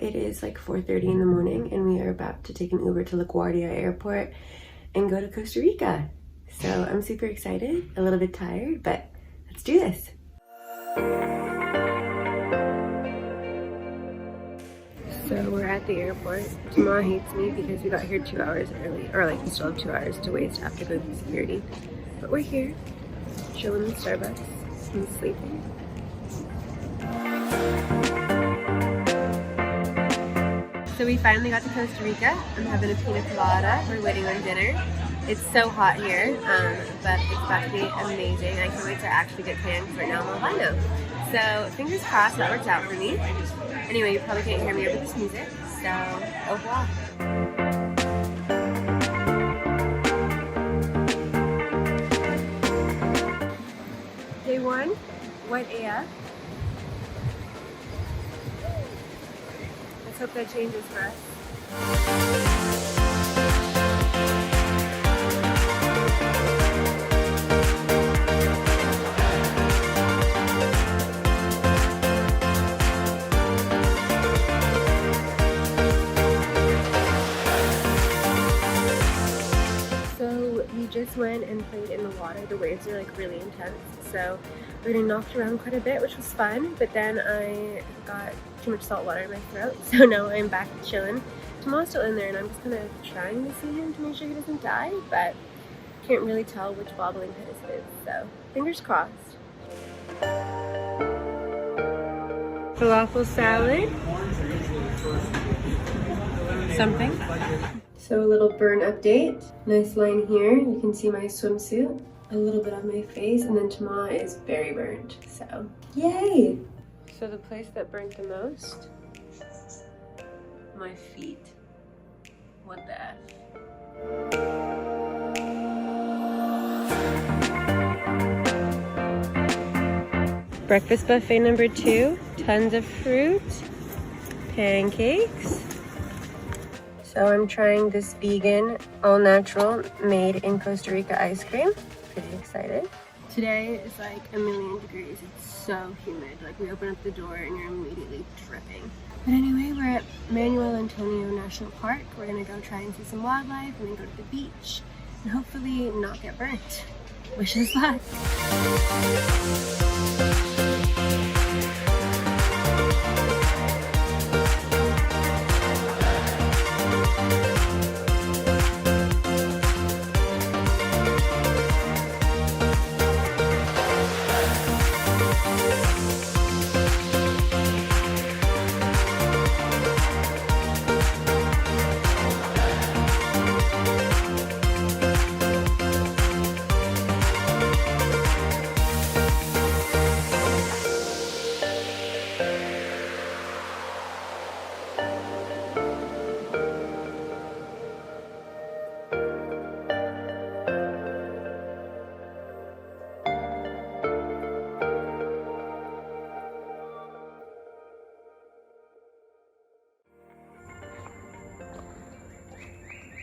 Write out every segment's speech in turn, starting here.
it is like 4:30 in the morning and we are about to take an Uber to LaGuardia Airport and go to Costa Rica. So I'm super excited, a little bit tired, but let's do this. So we're at the airport. Jamal hates me because we got here 2 hours early, or like we still have 2 hours to waste after going through security. But we're here, chilling in Starbucks and sleeping. So we finally got to Costa Rica. I'm having a pina colada. We're waiting on dinner. It's so hot here, but it's about to be amazing. I can't wait to actually get tan because right now I'm albino. So fingers crossed that works out for me. Anyway, you probably can't hear me over this music, so au revoir. Day 1, white AF. Let's hope that changes for us. Just went and played in the water. The waves are like really intense, so we're getting knocked around quite a bit, which was fun, but then I got too much salt water in my throat, so now I'm back chilling. Jamal's still in there and I'm just kind of trying to see him to make sure he doesn't die, but can't really tell which wobbling head it is, so fingers crossed. Falafel salad. Something. So a little burn update. Nice line here. You can see my swimsuit, a little bit on my face, and then Tama is very burnt. So, yay! So the place that burnt the most? My feet. What the F? Breakfast buffet number 2. Tons of fruit. Pancakes. So I'm trying this vegan, all-natural, made in Costa Rica ice cream. Pretty excited. Today is like 1,000,000 degrees. It's so humid. Like we open up the door and you're immediately dripping. But anyway, we're at Manuel Antonio National Park. We're gonna go try and see some wildlife and then go to the beach and hopefully not get burnt. Wish us luck.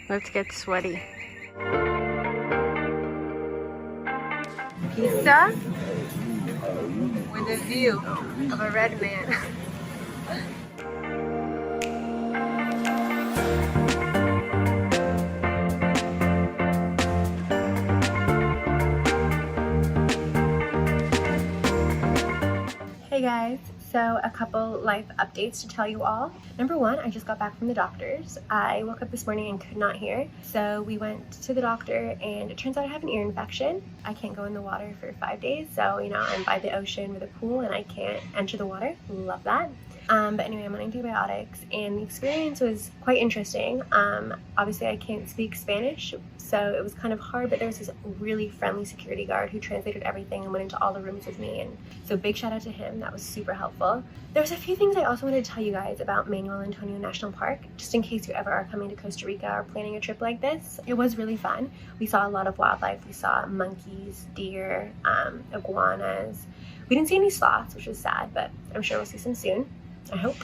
Let's get sweaty. Pizza with a view of a red man. Hey guys, so a couple life updates to tell you all. Number 1, I just got back from the doctor's. I woke up this morning and could not hear, so we went to the doctor and it turns out I have an ear infection. I can't go in the water for 5 days, so you know, I'm by the ocean with a pool and I can't enter the water. Love that. But anyway, I'm on antibiotics and the experience was quite interesting. Obviously I can't speak Spanish, so it was kind of hard, but there was this really friendly security guard who translated everything and went into all the rooms with me, and so big shout out to him. That was super helpful. There was a few things I also wanted to tell you guys about Manuel Antonio National Park, just in case you ever are coming to Costa Rica or planning a trip like this. It was really fun. We saw a lot of wildlife. We saw monkeys, deer, iguanas. We didn't see any sloths, which was sad, but I'm sure we'll see some soon. I hope.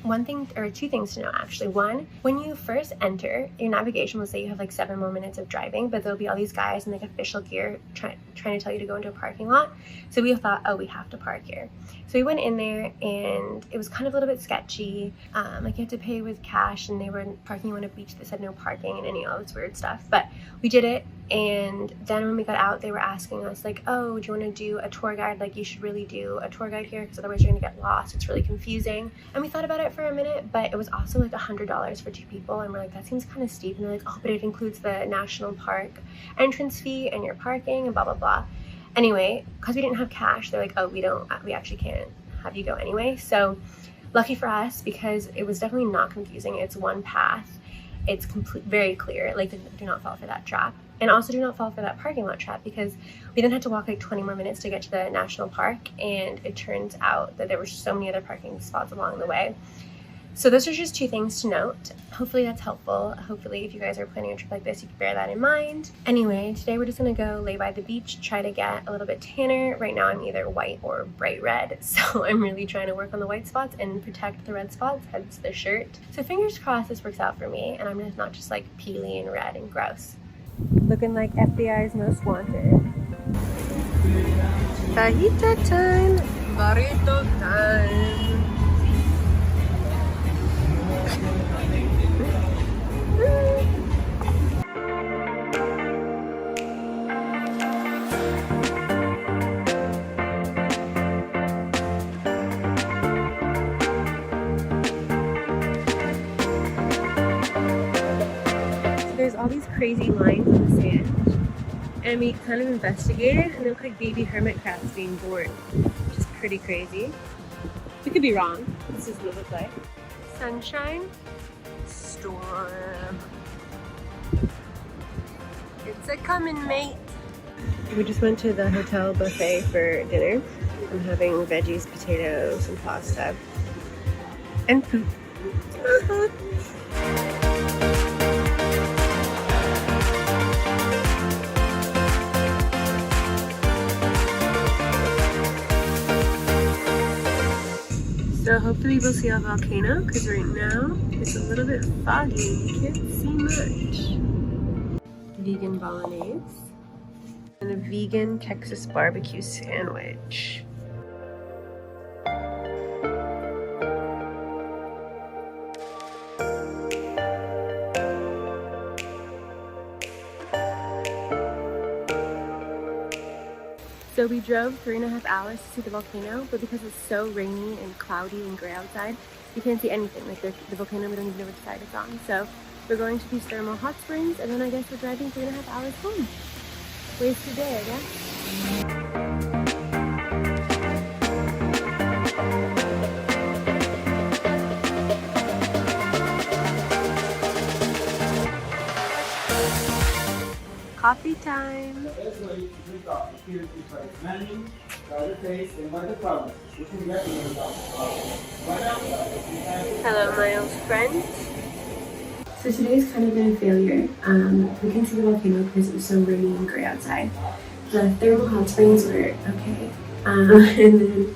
One thing, or two things to know actually. One, when you first enter, your navigation will say you have like 7 more minutes of driving, but there'll be all these guys in like official gear trying to tell you to go into a parking lot. So we thought, oh, we have to park here. So we went in there and it was kind of a little bit sketchy. Like you had to pay with cash and they were parking you on a beach that said no parking and all this weird stuff. But we did it. And then when we got out, they were asking us like, oh, do you want to do a tour guide? Like you should really do a tour guide here because otherwise you're gonna get lost. It's really confusing. And we thought about it for a minute, but it was also like $100 for 2 people. And we're like, that seems kind of steep. And they're like, oh, but it includes the national park entrance fee and your parking and blah, blah, blah. Anyway, because we didn't have cash, they're like, oh, we actually can't have you go anyway. So lucky for us, because it was definitely not confusing. It's one path. It's very clear. Like, do not fall for that trap. And also do not fall for that parking lot trap, because we then had to walk like 20 more minutes to get to the national park. And it turns out that there were so many other parking spots along the way. So those are just 2 things to note. Hopefully that's helpful. Hopefully if you guys are planning a trip like this, you can bear that in mind. Anyway, today we're just gonna go lay by the beach, try to get a little bit tanner. Right now I'm either white or bright red. So I'm really trying to work on the white spots and protect the red spots, hence the shirt. So fingers crossed this works out for me and I'm just not just like peely and red and gross. Looking like FBI's most wanted. Fajita time, burrito time. There's all these crazy lines on the sand, and we kind of investigated, and they look like baby hermit crabs being born, which is pretty crazy. We could be wrong. This is what it looks like. Sunshine, storm. It's a coming, mate. We just went to the hotel buffet for dinner. I'm having veggies, potatoes, and pasta, and food. So hopefully we'll see a volcano, because right now it's a little bit foggy. You can't see much. Vegan bolognese and a vegan Texas barbecue sandwich. So we drove 3.5 hours to see the volcano, but because it's so rainy and cloudy and gray outside, you can't see anything. Like the volcano, we don't even know which side it's on. So we're going to these thermal hot springs, and then I guess we're driving 3.5 hours home. Wasted day, I guess. Coffee time. Hello, my old friend. So today's kind of been a failure. We couldn't see the volcano because it was so rainy and gray outside. The thermal hot springs were okay. And then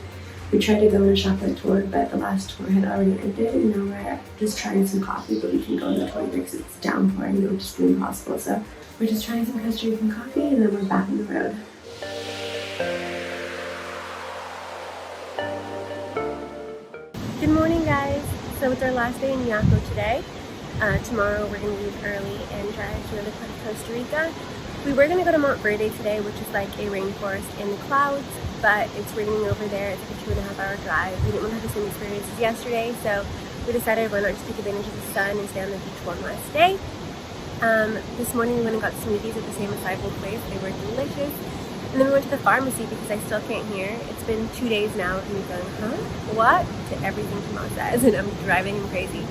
we tried to go on a chocolate tour, but the last tour had already ended, and now we're just trying some coffee, but we can go on the tour because it's downpouring, it would just be impossible. So we're just trying some Costa Rican coffee, and then we're back on the road. Good morning, guys. So it's our last day in Jaco today. Tomorrow we're going to leave early and drive to another part of Costa Rica. We were going to go to Montverde today, which is like a rainforest in the clouds, but it's raining over there. It's like a 2.5-hour drive. We didn't want to have the same experience as yesterday, so we decided why not just take advantage of the sun and stay on the beach one last day. This morning we went and got smoothies at the same recycled place. They were delicious. And then we went to the pharmacy because I still can't hear. It's been 2 days now of me going, huh? What? To everything Tomas says, and I'm driving him crazy.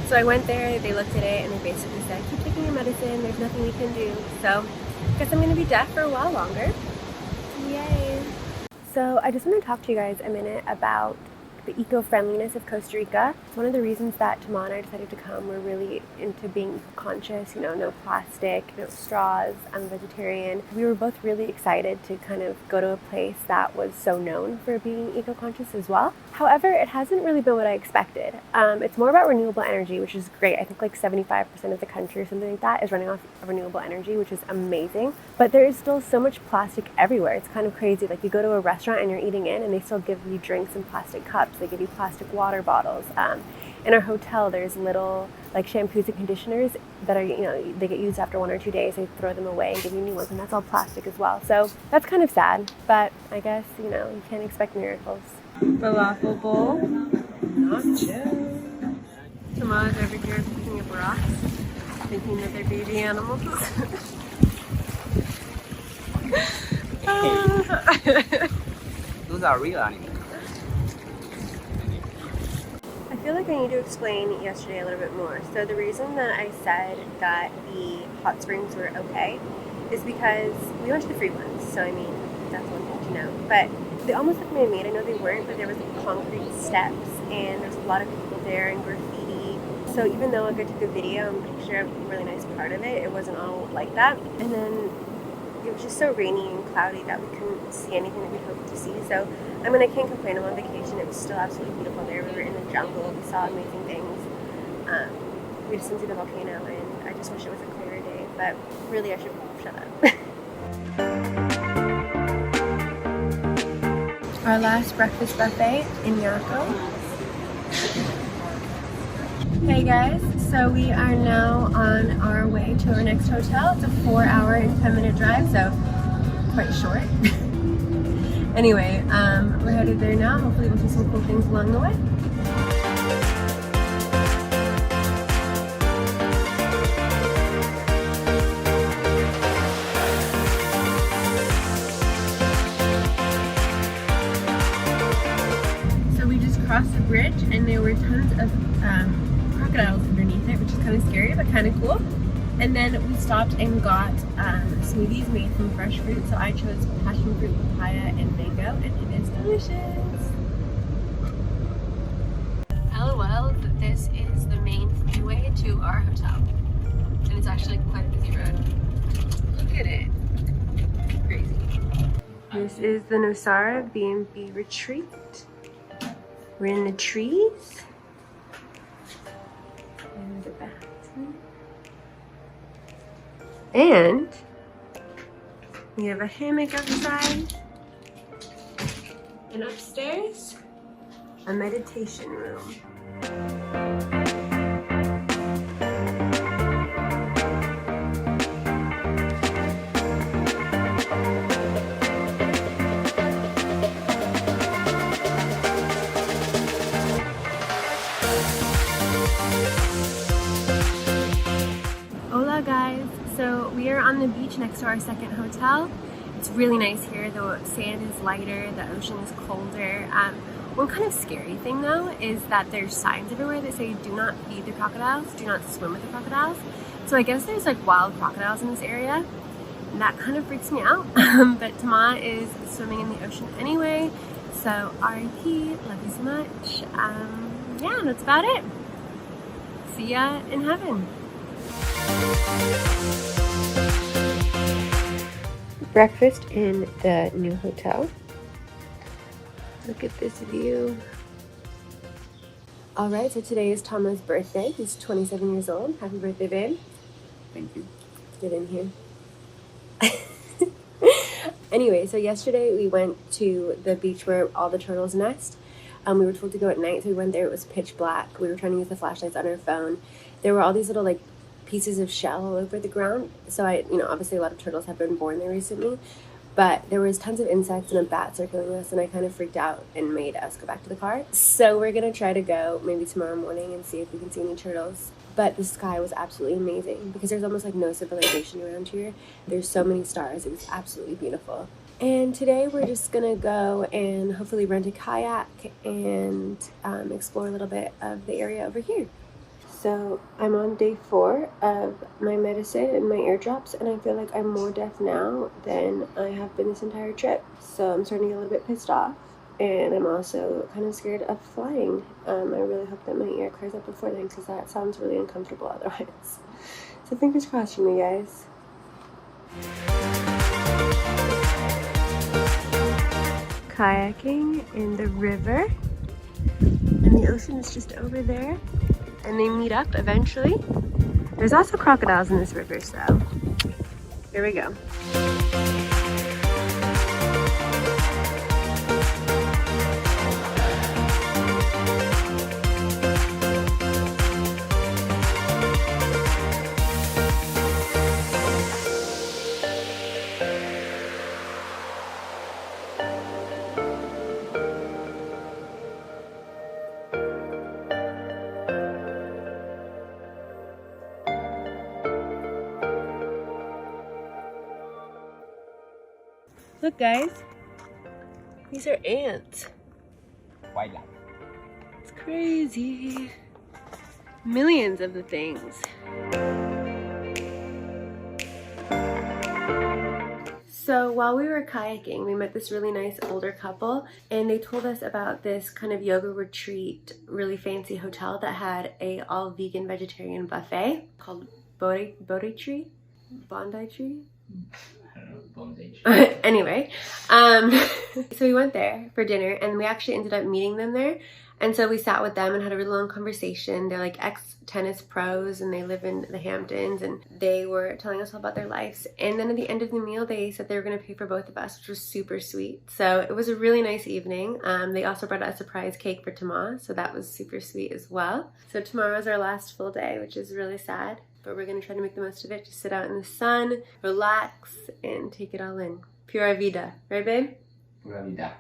So I went there, they looked at it, and they basically said, keep taking your medicine, there's nothing we can do. So I guess I'm going to be deaf for a while longer. Yay! So I just want to talk to you guys a minute about the eco-friendliness of Costa Rica. It's one of the reasons that Tama and I decided to come. We're really into being conscious, you know, no plastic, no straws, I'm a vegetarian. We were both really excited to kind of go to a place that was so known for being eco-conscious as well. However, it hasn't really been what I expected. It's more about renewable energy, which is great. I think like 75% of the country or something like that is running off of renewable energy, which is amazing. But there is still so much plastic everywhere. It's kind of crazy. Like you go to a restaurant and you're eating in and they still give you drinks in plastic cups. They give you plastic water bottles. In our hotel, there's little like shampoos and conditioners that are, you know, they get used after 1 or 2 days. They throw them away and give you new ones, and that's all plastic as well. So that's kind of sad, but I guess, you know, you can't expect miracles. Falafel bowl. Toma's over here picking up rocks, thinking that they're baby animals. Those are real animals. I feel like I need to explain yesterday a little bit more. So the reason that I said that the hot springs were okay is because we went to the free ones. So I mean, that's one thing to know. But they almost looked man-made. I know they weren't, but there was like concrete steps and there's a lot of people there and graffiti. So even though like, I took a video and picture of a really nice part of it, it wasn't all like that. And then it was just so rainy and cloudy that we couldn't see anything that we'd hoped to see. So I mean, I can't complain. I'm on vacation. It was still absolutely beautiful there. We were in the jungle. We saw amazing things. We just didn't see the volcano, and I just wish it was a clearer day. But really, I should shut up. Our last breakfast buffet in Jaco. Hey guys, so we are now on our way to our next hotel. It's a 4-hour and 10-minute drive, so quite short. Anyway, we're headed there now. Hopefully we'll see some cool things along the way. So we just crossed the bridge and there were tons of crocodiles underneath it, which is kind of scary but kind of cool. And then we stopped and got smoothies made from fresh fruit. So I chose passion fruit, papaya, and mango, and it is delicious. LOL, this is the main freeway to our hotel. And it's actually quite a busy road. Look at it. Crazy. This is the Nosara B&B retreat. We're in the trees. And the bathroom. And we have a hammock outside. And upstairs, a meditation room. Hola guys, so we are on the beach next to our second hotel. It's really nice here. The sand is lighter, the ocean is colder. One kind of scary thing though is that there's signs everywhere that say do not feed the crocodiles, do not swim with the crocodiles. So I guess there's like wild crocodiles in this area, and that kind of freaks me out. But Tama is swimming in the ocean anyway, so R.I.P. Love you so much. Yeah, that's about it. See ya in heaven. Breakfast in the new hotel. Look at this view. Alright, so today is Tama's birthday. He's 27 years old. Happy birthday, babe. Thank you. Get in here. Anyway, so yesterday we went to the beach where all the turtles nest. We were told to go at night, so we went there. It was pitch black. We were trying to use the flashlights on our phone. There were all these little like pieces of shell all over the ground. So obviously a lot of turtles have been born there recently, but there was tons of insects and a bat circling us, and I kind of freaked out and made us go back to the car. So we're gonna try to go maybe tomorrow morning and see if we can see any turtles. But the sky was absolutely amazing because there's almost like no civilization around here. There's so many stars. It was absolutely beautiful. And today we're just gonna go and hopefully rent a kayak and explore a little bit of the area over here. So I'm on day 4 of my medicine and my ear drops, and I feel like I'm more deaf now than I have been this entire trip. So I'm starting to get a little bit pissed off, and I'm also kind of scared of flying. I really hope that my ear clears up before then, because that sounds really uncomfortable otherwise. So fingers crossed for me, guys. Kayaking in the river. And the ocean is just over there. And they meet up eventually. There's also crocodiles in this river, so here we go. Look guys, these are ants. Wildlife. It's crazy. Millions of the things. So while we were kayaking, we met this really nice older couple and they told us about this kind of yoga retreat, really fancy hotel that had a all vegan vegetarian buffet called Bondi Tree? Anyway, so we went there for dinner and we actually ended up meeting them there. And so we sat with them and had a really long conversation. They're like ex-tennis pros and they live in the Hamptons and they were telling us all about their lives. And then at the end of the meal, they said they were going to pay for both of us, which was super sweet. So it was a really nice evening. They also brought a surprise cake for tomorrow, so that was super sweet as well. So tomorrow is our last full day, which is really sad. But we're going to try to make the most of it, just sit out in the sun, relax, and take it all in. Pura vida. Right, babe? Pura vida.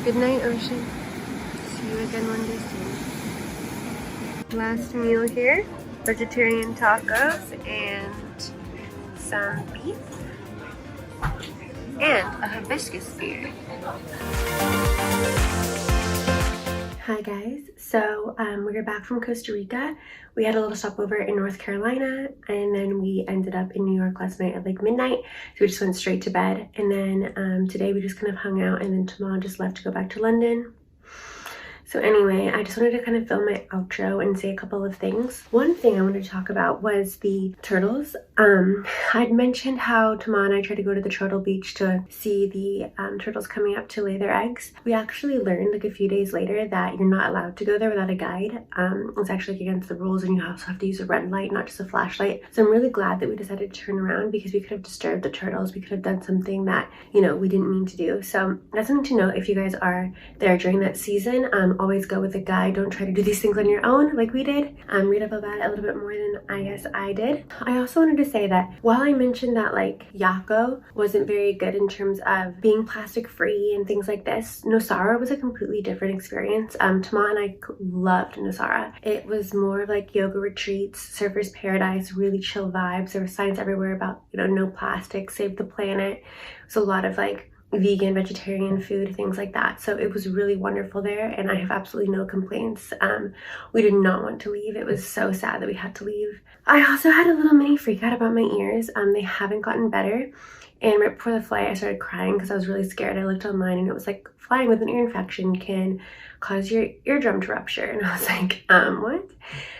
Good night, ocean. See you again one day soon. Last meal here, vegetarian tacos and some beef and a hibiscus beer. Hi guys, so we are back from Costa Rica. We had a little stopover in North Carolina and then we ended up in New York last night at like midnight. So we just went straight to bed and then today we just kind of hung out and then tomorrow just left to go back to London. So anyway, I just wanted to kind of film my outro and say a couple of things. One thing I wanted to talk about was the turtles. I'd mentioned how Tama and I tried to go to the turtle beach to see the turtles coming up to lay their eggs. We actually learned like a few days later that you're not allowed to go there without a guide. It's actually against the rules and you also have to use a red light, not just a flashlight. So I'm really glad that we decided to turn around because we could have disturbed the turtles. We could have done something that, you know, we didn't mean to do. So that's something to note if you guys are there during that season. Always go with a guide. Don't try to do these things on your own like we did. Read up about it a little bit more than I guess I did. I also wanted to say that while I mentioned that like Jaco wasn't very good in terms of being plastic free and things like this, Nosara was a completely different experience. Tama and I loved Nosara. It was more of like yoga retreats, surfer's paradise, really chill vibes. There were signs everywhere about, you know, no plastic, save the planet. It was a lot of like vegan, vegetarian food, things like that. So it was really wonderful there and I have absolutely no complaints. We did not want to leave. It was so sad that we had to leave. I also had a little mini freak out about my ears. They haven't gotten better. And right before the flight, I started crying because I was really scared. I looked online and it was like flying with an ear infection can cause your eardrum to rupture. And I was like, what?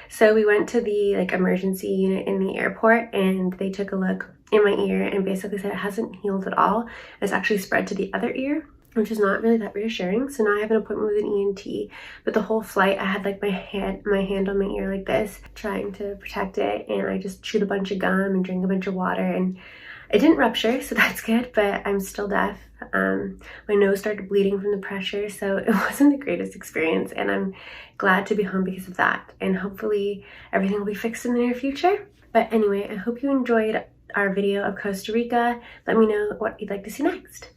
So we went to the like emergency unit in the airport and they took a look in my ear and basically said it hasn't healed at all. It's actually spread to the other ear, which is not really that reassuring. So now I have an appointment with an ENT. But the whole flight, I had like my hand on my ear like this, trying to protect it. And I just chewed a bunch of gum and drank a bunch of water and it didn't rupture, so that's good, but I'm still deaf. My nose started bleeding from the pressure, so it wasn't the greatest experience and I'm glad to be home because of that. And hopefully everything will be fixed in the near future. But anyway, I hope you enjoyed our video of Costa Rica. Let me know what you'd like to see next.